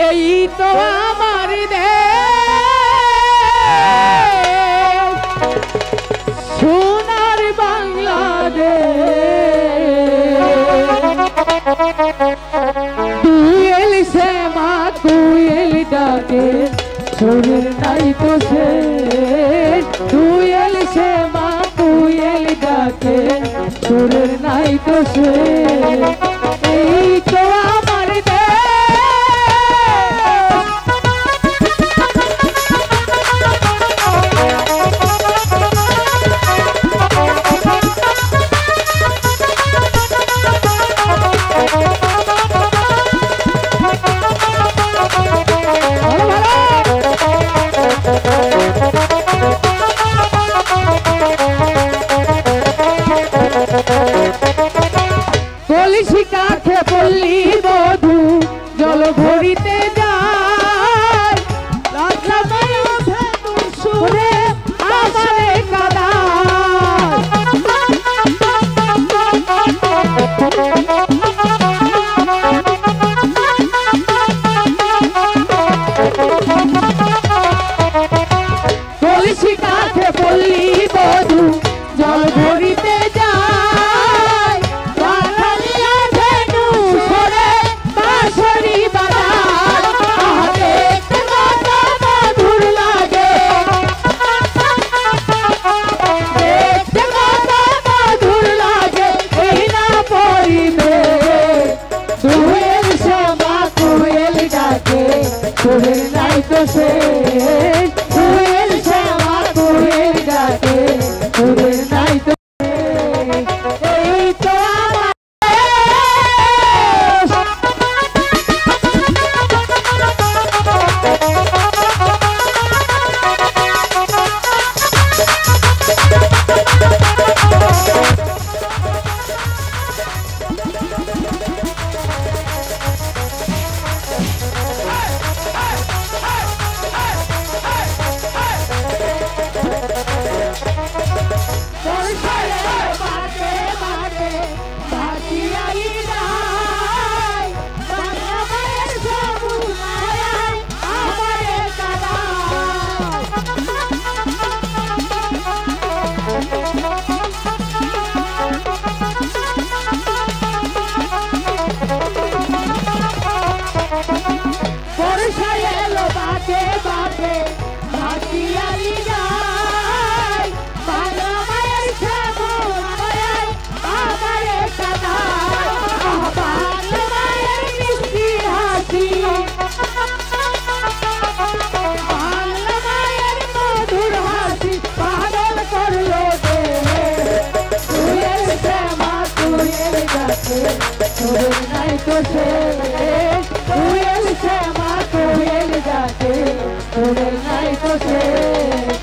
এই তো আমার দেশ সোনার বাংলাদেশ দুয়েল শ্যামা কোয়েল ডাকে সুরের নাই তো শেষ দুয়েল শ্যামা কোয়েল ডাকে সুরের নাই তো শেষ এই তো আমার কাছে পল্লী বধূ জল ভরিতে যায় সুরে আমারে কলসি কাছে পল্লী বধূ জল ভরিতে যায় সুরের নাই তো শেষ দুয়েল শ্যামা কোয়েল ডাকে সুরের নাই তো এই তো আমার সুরের নাই তো শেষ দুয়েল শ্যামা কোয়েল ডাকে সুরের নাই তো শেষ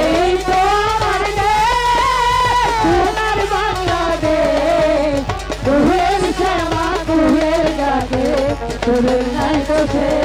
এই তো আমার দেশ সোনার বাংলাদেশ দুয়েল শ্যামা কোয়েল ডাকে সুরের নাই তো শেষ